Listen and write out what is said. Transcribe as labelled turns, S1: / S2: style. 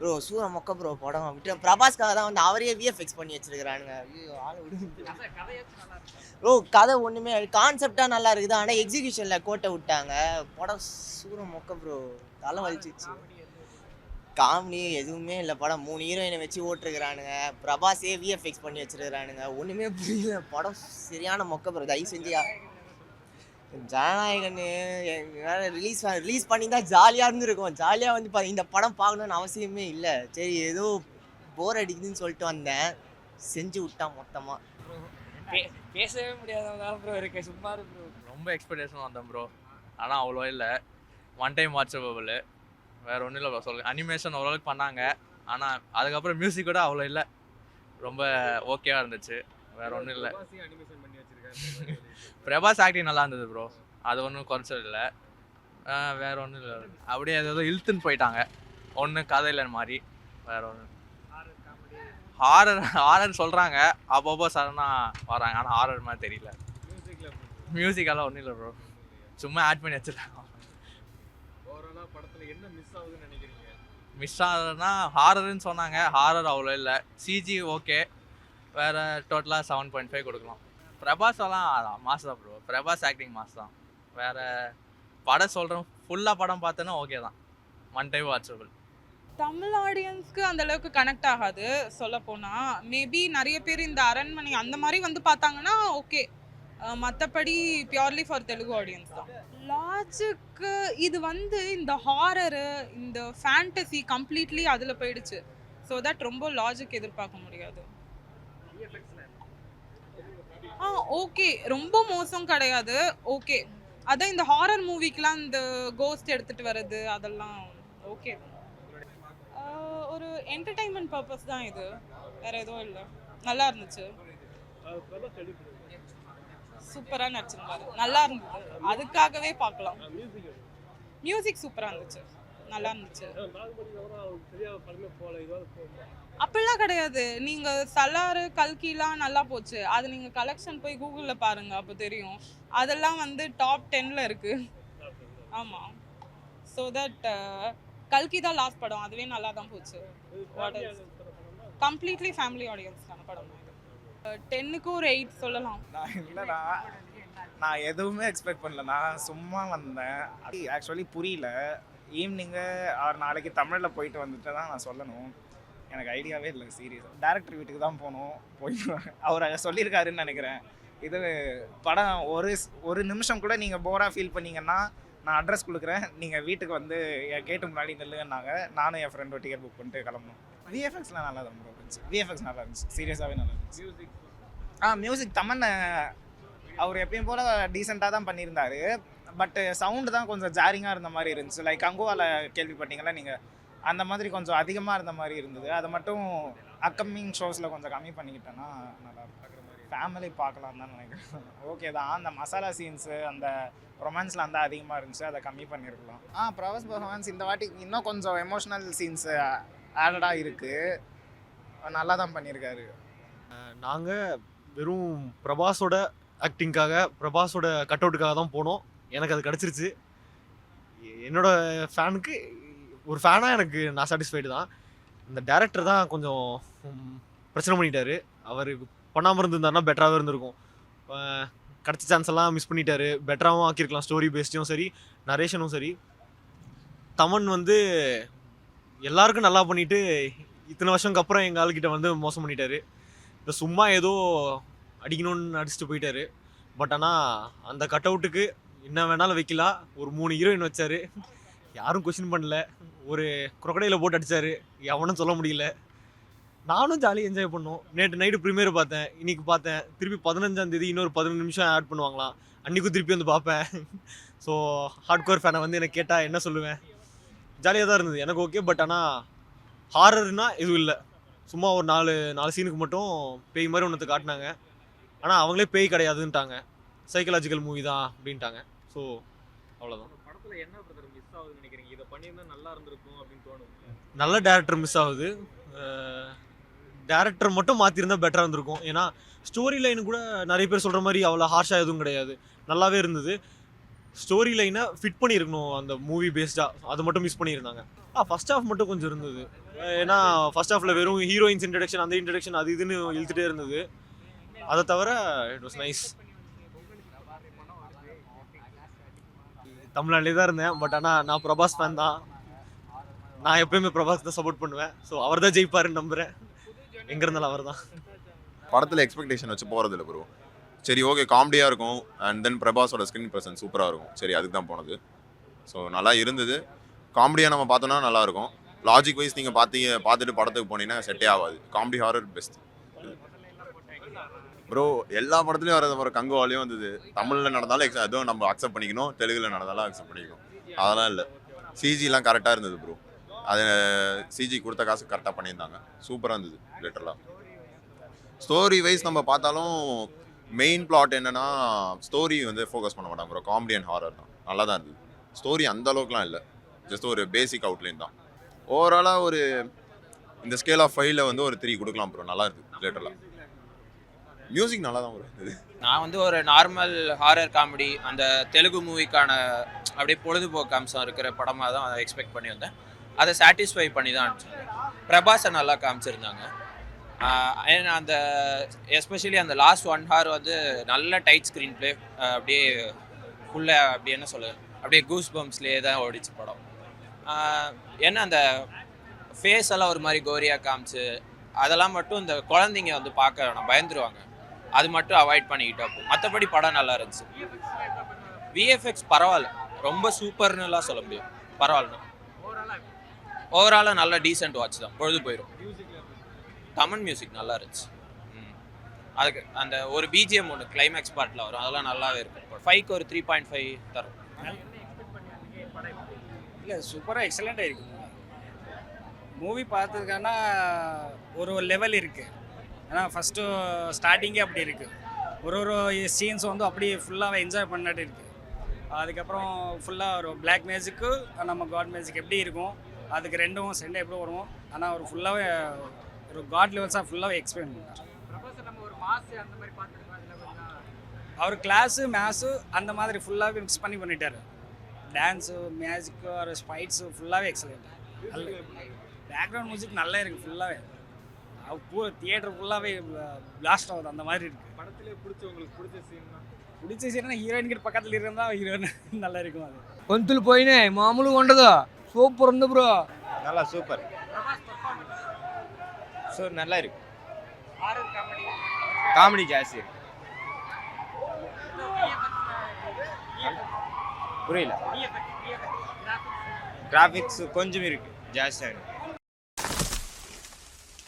S1: Bro சூர மொக்க bro படம் விட்டு பிரபாஸ்க்காக தான் வந்து அவரையே விஎஃப்எக்ஸ் பண்ணி வச்சிருக்கிறானுங்க. ப்ரோ கதை ஒன்றுமே கான்செப்டாக நல்லா இருக்குது, ஆனால் எக்ஸிகியூஷனில் கோட்டை விட்டாங்க. படம் சூர மொக்க ப்ரோ, தலை வலிச்சிச்சு. காமெடி எதுவுமே இல்லை படம். 3 ஹீரோயினை வச்சு ஓட்டுருக்கிறானுங்க, பிரபாஸே விஎஃப்எக்ஸ் பண்ணி வச்சிருக்கிறானுங்க. ஒன்றுமே புரியல படம், சரியான மொக்க ப்ரோ. தயவு செஞ்சு ஜனநாயகன்னு ரிலீஸ் பண்ணியிருந்தா ஜாலியாக இருந்துருக்கும். ஜாலியாக வந்து இந்த படம் பார்க்கணுன்னு அவசியமே இல்லை. சரி ஏதோ போர் அடிக்குதுன்னு சொல்லிட்டு வந்தேன், செஞ்சு விட்டான் மொத்தமாக.
S2: பேசவே முடியாதவங்க ப்ரோ இருக்கு, சும்மா இருக்கு ப்ரோ.
S3: ரொம்ப எக்ஸ்பெக்டேஷன் வந்தேன் ப்ரோ, ஆனால் அவ்வளோ இல்லை. ஒன் டைம் வாட்சபிள், வேறு ஒன்றும் இல்லை ப்ரோ. அனிமேஷன் ஓரளவுக்கு பண்ணாங்க, ஆனால் அதுக்கப்புறம் மியூசிக் கூட அவ்வளோ இல்லை. ரொம்ப ஓகேவாக இருந்துச்சு, வேறு ஒன்றும் இல்லை. பிரபாஸ் ஆக்டிங் நல்லா இருந்தது ப்ரோ, அது ஒன்றும் குறைச்சது இல்லை. வேறு ஒன்றும் இல்லை. அப்படியே ஏதோ இழுத்துன்னு போயிட்டாங்க, ஒன்றும் கதையில் மாதிரி. வேறு ஒன்று ஹாரர் சொல்கிறாங்க, அப்பப்போ சடனாக வராங்க, ஆனால் ஹாரர் மாதிரி தெரியல. மியூசிக்கெல்லாம் ஒன்றும் இல்லை ப்ரோ, சும்மா ஆட் பண்ணி வச்சுருக்காங்க. மிஸ் ஆகுதுன்னா ஹாரர்னு சொன்னாங்க, ஹாரர் அவ்வளோ இல்லை. சிஜி ஓகே, வேறு டோட்டலாக 7.5 கொடுக்கலாம். பிரபாஸ் எல்லாம் மாஸ் தான் ப்ரோ, பிரபாஸ் ஆக்டிங் மாஸ் தான். வேறு படம் சொல்கிறோம், ஃபுல்லாக படம் பார்த்தோன்னா ஓகே தான், ஒன் டைம் வாட்சபிள்.
S4: தமிழ் ஆடியன்ஸ்க்கு அந்த அளவுக்கு கனெக்ட் ஆகாது சொல்லப்போனால். மேபி நிறைய பேர் இந்த அரண்மனை அந்த மாதிரி வந்து பார்த்தாங்கன்னா ஓகே, மற்றபடி பியூர்லி ஃபார் தெலுங்கு ஆடியன்ஸ் தான். லாஜிக்கு இது வந்து இந்த ஹாரரு, இந்த ஃபேண்டசி கம்ப்ளீட்லி அதில் போயிடுச்சு. ஸோ தட் ரொம்ப லாஜிக் எதிர்பார்க்க முடியாது. ஓகே, ரொம்ப மோசம் கிடையாது, ஓகே. அதான் இந்த ஹாரர் மூவிக்கெலாம் இந்த கோஸ்ட் எடுத்துகிட்டு வர்றது அதெல்லாம் ஓகே. ஒரு என்டர்டைன்மெண்ட் பர்பஸ் தான் இது, வேறு எதுவும் இல்லை. நல்லா இருந்துச்சு, சூப்பராக நடிச்சிருந்தாரு, நல்லா இருந்தது, அதுக்காகவே பார்க்கலாம். மியூசிக் சூப்பராக இருந்துச்சு, நல்லா இருந்துச்சு. அப்படிலாம் கிடையாது, நீங்கள் சலாரு கல்கிலாம் நல்லா போச்சு, அது நீங்கள் கலெக்ஷன் போய் கூகுளில் பாருங்கள், அப்போ தெரியும். அதெல்லாம் வந்து டாப் 10ல் இருக்குது. ஆமாம், ஸோ தட் கல்கி தான் லாஸ்ட் படம், அதுவே நல்லா தான் போச்சு. கம்ப்ளீட்லி ஃபேமிலி ஆடியன்ஸ்க்கான படம் தான் இது. 10க்கு ஒரு 8 சொல்லலாம்.
S5: இல்லைடா, நான் எதுவுமே எக்ஸ்பெக்ட் பண்ணல, நான் சும்மா வந்தேன். ஆக்சுவலி புரியல. ஈவினிங்கு ஆர் நாளைக்கு தமிழில் போயிட்டு வந்துட்டு தான் நான் சொல்லணும். எனக்கு ஐடியாவே இல்லை சீரியஸ். டேரக்டர் வீட்டுக்கு தான் போகணும், போயிட்டு அவர் சொல்லியிருக்காருன்னு நினைக்கிறேன். இது படம் ஒரு நிமிஷம் கூட நீங்கள் போராக ஃபீல் பண்ணிங்கன்னா நான் அட்ரஸ் கொடுக்குறேன், நீங்கள் வீட்டுக்கு வந்து என் கேட்டு முன்னாடி நில்லுங்கன்னாங்க. நானும் என் ஃப்ரெண்டோட டிக்கெட் புக் பண்ணிட்டு கிளம்பணும். விஎஃப்எக்ஸ்லாம் நல்லா தான் இருந்துச்சு, விஎஃப்எக்ஸ் நல்லா இருந்துச்சு, சீரியஸாகவே நல்லா இருந்துச்சு. மியூசிக் தமன் அவர் எப்பயும் போல் டீசெண்டாக தான் பண்ணியிருந்தார். பட் சவுண்டு தான் கொஞ்சம் ஜாரிங்காக இருந்த மாதிரி இருந்துச்சு. லைக் அங்குவாவில் கேள்விப்பட்டீங்களா நீங்கள், அந்த மாதிரி கொஞ்சம் அதிகமாக இருந்த மாதிரி இருந்தது. அதை மட்டும் அப்கமிங் ஷோஸில் கொஞ்சம் கம்மி பண்ணிக்கிட்டேன்னா நல்லா பார்க்குற மாதிரி ஃபேமிலி பார்க்கலாம் தான் நினைக்கிறேன். ஓகே தான், அந்த மசாலா சீன்ஸு அந்த ரொமான்ஸில் அந்த அதிகமாக இருந்துச்சு, அதை கம்மி பண்ணியிருக்கலாம். பிரபாஸ் பர்ஃபார்மன்ஸ் இந்த வாட்டி இன்னும் கொஞ்சம் எமோஷ்னல் சீன்ஸு ஆடடாக இருக்குது, நல்லா தான் பண்ணியிருக்காரு.
S6: நாங்கள் வெறும் பிரபாஸோட ஆக்டிங்காக, பிரபாஸோட கட் அவுட்டுக்காக தான் போனோம். எனக்கு அது கிடச்சிருச்சு. என்னோட ஃபேனுக்கு ஒரு ஃபேனாக எனக்கு நான் சாட்டிஸ்ஃபைடு தான். இந்த டேரக்டர் தான் கொஞ்சம் பிரச்சனை பண்ணிட்டாரு. அவர் பண்ணாமல் இருந்திருந்தாருன்னா பெட்டராகவே இருந்திருக்கும். கிடச்ச சான்ஸ் எல்லாம் மிஸ் பண்ணிட்டாரு. பெட்டராகவும் ஆக்கியிருக்கலாம், ஸ்டோரி பேஸ்டும் சரி, நரேஷனும் சரி. தமன் வந்து எல்லாருக்கும் நல்லா பண்ணிவிட்டு இத்தனை வருஷம்க்கு அப்புறம் எங்கள் ஆளுக்கிட்ட வந்து மோசம் பண்ணிட்டாரு. இப்போ சும்மா ஏதோ அடிக்கணும்னு அடிச்சுட்டு போயிட்டாரு. பட் ஆனால் அந்த கட் அவுட்டுக்கு என்ன வேணாலும் வைக்கலாம். ஒரு 3 ஹீரோயின் வச்சார், யாரும் கொஸ்டின் பண்ணல. ஒரு குரக்கடையில் போட்டு அடித்தார், எவனும் சொல்ல முடியல. நானும் ஜாலியாக என்ஜாய் பண்ணோம். நேற்று நைட்டு ப்ரீமியர் பார்த்தேன், இன்றைக்கி பார்த்தேன். திருப்பி 15ஆம் தேதி இன்னொரு 15 நிமிஷம் ஆட் பண்ணுவாங்களாம், அன்றைக்கும் திருப்பி வந்து பார்ப்பேன். ஸோ ஹார்ட்கோர் ஃபேனை வந்து எனக்கு கேட்டால் என்ன சொல்லுவேன், ஜாலியாக தான் இருந்தது, எனக்கு ஓகே. பட் ஆனால் ஹாரர்னால் எதுவும் இல்லை. சும்மா ஒரு 4 சீனுக்கு மட்டும் பேய் மாதிரி ஒன்று காட்டினாங்க. ஆனால் அவங்களே பேய் கிடையாதுன்ட்டாங்க, சைக்கலாஜிக்கல் மூவி தான் அப்படின்ட்டாங்க. ஸோ அவ்வளோதான்.
S7: படத்தில் என்ன மிஸ் ஆகுதுன்னு நினைக்கிறீங்க? இதை பண்ணியிருந்தா நல்லா இருந்திருக்கும் அப்படின்னு தோணும்.
S6: நல்ல டேரக்டர் மிஸ் ஆகுது. டேரக்டர் மட்டும் மாற்றிருந்தால் பெட்டராக இருந்திருக்கும். ஏன்னா ஸ்டோரி லைனு கூட நிறைய பேர் சொல்கிற மாதிரி அவ்வளோ ஹார்ஷாக எதுவும் கிடையாது, நல்லாவே இருந்தது. ஸ்டோரி லைனை ஃபிட் பண்ணியிருக்கணும் அந்த மூவி பேஸ்டாக, அது மட்டும் மிஸ் பண்ணியிருந்தாங்க. ஃபர்ஸ்ட் ஹாஃப் மட்டும் கொஞ்சம் இருந்தது, ஏன்னா ஃபர்ஸ்ட் ஹாஃபில் வெறும் ஹீரோயின்ஸ் இன்ட்ரடக்ஷன் அந்த இன்ட்ரடக்ஷன் அது இதுன்னு இழுத்துட்டே இருந்தது. அதை தவிர இட் வாஸ் நைஸ். தமிழ்நாட்டிலே தான் இருந்தேன், பட் ஆனால் நான் பிரபாஸ் ஃபேன் தான். நான் எப்பயுமே பிரபாஸ் தான் சப்போர்ட் பண்ணுவேன். ஸோ அவர் தான் ஜெயிப்பாருன்னு நம்புகிறேன். எங்கே இருந்தாலும் அவர் தான்.
S8: படத்தில் எக்ஸ்பெக்டேஷன் வச்சு போகிறதில்ல ப்ரோ. சரி ஓகே காமெடியாக இருக்கும், அண்ட் தென் பிரபாஸோட ஸ்க்ரீன் ப்ரெசன்ஸ் சூப்பராக இருக்கும். சரி அதுக்கு தான் போனது. ஸோ நல்லா இருந்தது. காமெடியாக நம்ம பார்த்தோன்னா நல்லாயிருக்கும். லாஜிக் வைஸ் நீங்கள் பார்த்துட்டு படத்துக்கு போனீங்கன்னா செட்டே ஆகாது. Comedy horror best bro. எல்லா படத்துலையும் வரது வர கங்குவாலையும் வந்தது. தமிழில் நடந்தாலும் எதுவும் நம்ம அக்செப்ட் பண்ணிக்கணும், தெலுங்கில் நடந்தாலும் அக்செப்ட் பண்ணிக்கணும். அதெல்லாம் இல்லை. சிஜிலாம் கரெக்டாக இருந்தது ப்ரோ. அது சிஜி கொடுத்த காசு கரெக்டாக பண்ணியிருந்தாங்க. சூப்பராக இருந்தது லிட்டரலாக. ஸ்டோரி வைஸ் நம்ம பார்த்தாலும் மெயின் பிளாட் என்னன்னா ஸ்டோரி வந்து ஃபோக்கஸ் பண்ண மாட்டாங்க ப்ரோ. காமெடி அண்ட் ஹாரர் தான். நல்லா தான் இருந்தது. ஸ்டோரி அந்த அளவுக்குலாம் இல்லை, ஜஸ்ட் ஒரு பேசிக் அவுட்லைன் தான். ஓவராலாக ஒரு இந்த ஸ்கேல் ஆஃப் 5ல் வந்து ஒரு 3 கொடுக்கலாம் ப்ரோ. நல்லா இருக்குது லிட்டரலாக. மியூசிக் நல்லா தான் ப்ரோ இருந்தது.
S9: நான் வந்து ஒரு நார்மல் ஹாரர் காமெடி அந்த தெலுங்கு மூவிக்கான அப்படியே பொழுதுபோக்கு அம்சம் இருக்கிற படமாக தான் அதை எக்ஸ்பெக்ட் பண்ணி வந்தேன். அதை சாட்டிஸ்ஃபை பண்ணி தான் அனுப்பிச்சாங்க. பிரபாஸை நல்லா காமிச்சிருந்தாங்க. ஏன்னா அந்த எஸ்பெஷலி அந்த லாஸ்ட் 1 hour வந்து நல்ல டைட் ஸ்க்ரீன் ப்ளே, அப்படியே ஃபுல்லாக அப்படி என்ன சொல்ல அப்படியே கூஸ் பம்ப்ஸ்லேயே தான் ஓடிச்சு படம். ஏன்னா அந்த ஃபேஸ் எல்லாம் ஒரு மாதிரி கோரியாக காமிச்சு அதெல்லாம் மட்டும் இந்த குழந்தைங்க வந்து பார்க்க வேணாம், பயந்துருவாங்க. அது மட்டும் அவாய்ட் பண்ணிக்கிட்டா போகும். மற்றபடி படம் நல்லா இருந்துச்சு. விஎஃப்எக்ஸ் பரவாயில்ல, ரொம்ப சூப்பர்னுலாம் சொல்ல முடியும். பரவாயில்ல, ஓவராலாக நல்ல டீசென்ட் வாட்ச் தான், பொழுது போயிடும். தமிழ் மியூசிக் நல்லா இருந்துச்சு. அதுக்கு அந்த ஒரு பிஜிஎம் ஒன்று கிளைமேக்ஸ் பார்ட்டில் வரும், அதெல்லாம் நல்லாவே இருக்கும். 5க்கு ஒரு 3.5 தரும்.
S2: இல்லை சூப்பராக எக்ஸலண்ட்டாக இருக்குது மூவி. பார்த்ததுக்கான ஒரு லெவல் இருக்குது. ஏன்னா ஃபஸ்ட்டு ஸ்டார்டிங்கே அப்படி இருக்குது. ஒரு சீன்ஸ் வந்து அப்படியே ஃபுல்லாக என்ஜாய் பண்ணாட்டு இருக்குது. அதுக்கப்புறம் ஃபுல்லாக ஒரு பிளாக் மேஜிக்கு நம்ம காட் மேஜிக் எப்படி இருக்கும், அதுக்கு ரெண்டும் செண்டை எப்படி வரும். ஆனால் ஒரு ஃபுல்லாகவே ஒரு காட் லெவல்ஸாக ஃபுல்லாகவே எக்ஸ்பிளைன் பண்ணார். அவர் கிளாஸு மேத்ஸு அந்த மாதிரி ஃபுல்லாகவே மிக்ஸ் பண்ணி பண்ணிட்டார். டான்ஸு மேஜிக்கு ஒரு ஸ்பைட்ஸு ஃபுல்லாகவே எக்ஸலண்ட். நல்ல பேக்ரவுண்ட் மியூசிக் நல்லா இருக்குது ஃபுல்லாகவே. பூரா தியேட்டர் ஃபுல்லாகவே பிளாஸ்ட் ஆகுது அந்த மாதிரி இருக்குது.
S7: படத்திலே
S2: பிடிச்ச சீனா ஹீரோயின் கிட்ட பக்கத்தில் இருந்தால் ஹீரோயின் நல்லா இருக்கும். அது
S10: పంతులు పోయినాయి మామూలుగా ఉండదు సూపర్ ఉంది బ్రో
S5: நல்லா சூப்பர். ஸோ நல்லா இருக்கு. காமெடி ஜாஸ்தி இருக்கு. புரியல. கிராஃபிக்ஸ் கொஞ்சம் இருக்கு, ஜாஸ்தியாக இருக்கு.